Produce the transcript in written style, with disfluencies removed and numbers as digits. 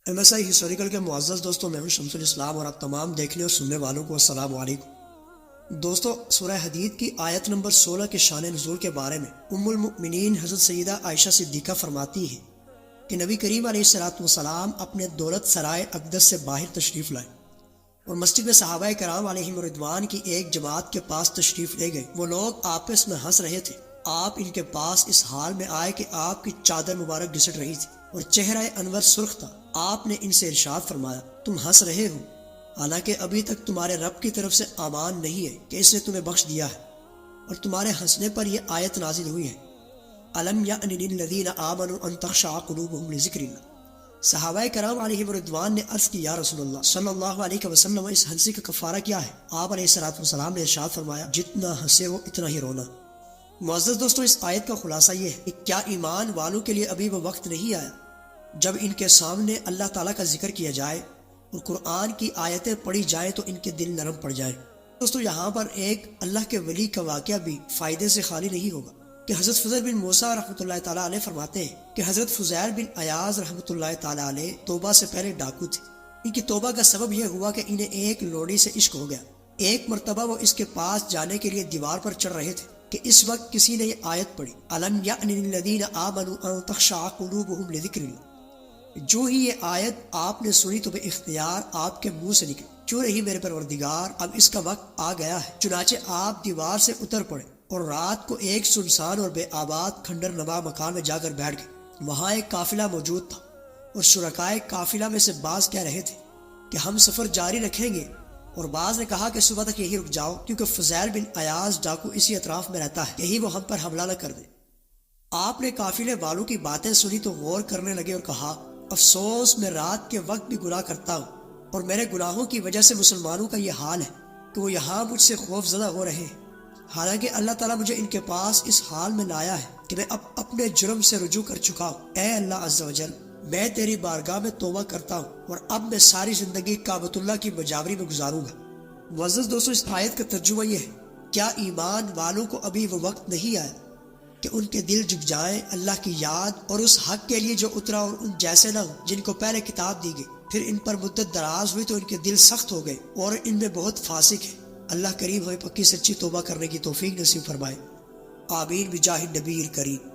MSI historical کے معزز دوستوں، میں ہوں شمس الاسلام اور آپ تمام دیکھنے اور سننے والوں کو السلام علیکم۔ دوستو، سورہ حدید کی آیت نمبر 16 کے شان نزول کے بارے میں ام المؤمنین حضرت سیدہ عائشہ صدیقہ فرماتی ہے کہ نبی کریم علیہ السلام اپنے دولت سرائے اقدس سے باہر تشریف لائے اور مسجد میں صحابہ کرام علیہم رضوان کی ایک جماعت کے پاس تشریف لے گئے۔ وہ لوگ آپس میں ہنس رہے تھے۔ آپ ان کے پاس اس حال میں آئے کہ آپ کی چادر مبارک گھسٹ رہی تھی اور چہرہ انور سرخ تھا۔ آپ نے ان سے ارشاد فرمایا، تم ہنس رہے ہو حالانکہ ابھی تک تمہارے رب کی طرف سے امان نہیں ہے کہ اس نے تمہیں بخش دیا ہے، اور تمہارے ہنسنے پر یہ آیت نازل ہوئی ہے، الم یأن للذین آمنوا ان تخشع قلوبہم لذکر اللہ۔ صحابہ کرام علیہ رضوان نے عرض کی، یا رسول اللہ صلی اللہ علیہ وسلم، اس ہنسی کا کفارہ کیا ہے؟ آپ علیہ السلام نے ارشاد فرمایا، جتنا ہنسے ہو اتنا ہی رونا۔ معزز دوستو، اس آیت کا خلاصہ یہ ہے کہ کیا ایمان والوں کے لیے ابھی وہ وقت نہیں آیا جب ان کے سامنے اللہ تعالیٰ کا ذکر کیا جائے اور قرآن کی آیتیں پڑھی جائیں تو ان کے دل نرم پڑ جائیں؟ دوستو، یہاں پر ایک اللہ کے ولی کا واقعہ بھی فائدے سے خالی نہیں ہوگا کہ حضرت فضیل بن موسیٰ رحمۃ اللہ تعالیٰ علیہ فرماتے ہیں کہ حضرت فضیل بن عیاض رحمۃ اللہ تعالیٰ علیہ توبہ سے پہلے ڈاکو تھے۔ ان کی توبہ کا سبب یہ ہوا کہ انہیں ایک لوڑی سے عشق ہو گیا۔ ایک مرتبہ وہ اس کے پاس جانے کے لیے دیوار پر چڑھ رہے تھے کہ اس وقت کسی نے یہ آیت پڑھی، الم یأن للذین آمنوا ان تخشع قلوبہم لذکر اللہ۔ جو ہی یہ آیت آپ نے سنی تو بے اختیار آپ کے منہ سے نکلی، جو رہی میرے پروردگار، اب اس کا وقت آ گیا ہے۔ چنانچہ آپ دیوار سے اتر پڑے اور رات کو ایک سنسان اور بے آباد کھنڈر نما مکان میں جا کر بیٹھ گئے۔ وہاں ایک قافلہ موجود تھا اور شرکائے قافلہ میں سے بعض کہہ رہے تھے کہ ہم سفر جاری رکھیں گے، اور بعض نے کہا کہ صبح تک یہی رک جاؤ کیونکہ فضیل بن عیاض ڈاکو اسی اطراف میں رہتا ہے، کہیں وہ ہم پر حملہ نہ کر دے۔ آپ نے قافلے والوں کی باتیں سنی تو غور کرنے لگے اور کہا، افسوس، میں رات کے وقت بھی گناہ کرتا ہوں اور میرے گناہوں کی وجہ سے مسلمانوں کا یہ حال ہے کہ وہ یہاں مجھ سے خوف زدہ ہو رہے ہیں، حالانکہ اللہ تعالیٰ مجھے ان کے پاس اس حال میں لایا ہے کہ میں اب اپنے جرم سے رجوع کر چکا ہوں۔ اے اللہ عز و جل، میں تیری بارگاہ میں توبہ کرتا ہوں اور اب میں ساری زندگی کعبۃ اللہ کی مجاوری میں گزاروں گا۔ معزز دوستو، اس آیت کا ترجمہ یہ ہے، کیا ایمان والوں کو ابھی وہ وقت نہیں آیا کہ ان کے دل جھک جائیں اللہ کی یاد اور اس حق کے لیے جو اترا، اور ان جیسے نہ ہوں جن کو پہلے کتاب دی گئی، پھر ان پر مدت دراز ہوئی تو ان کے دل سخت ہو گئے اور ان میں بہت فاسق ہیں۔ اللہ کریم ہمیں پکی سچی توبہ کرنے کی توفیق نصیب فرمائے، آمین بجاہ النبی الکریم۔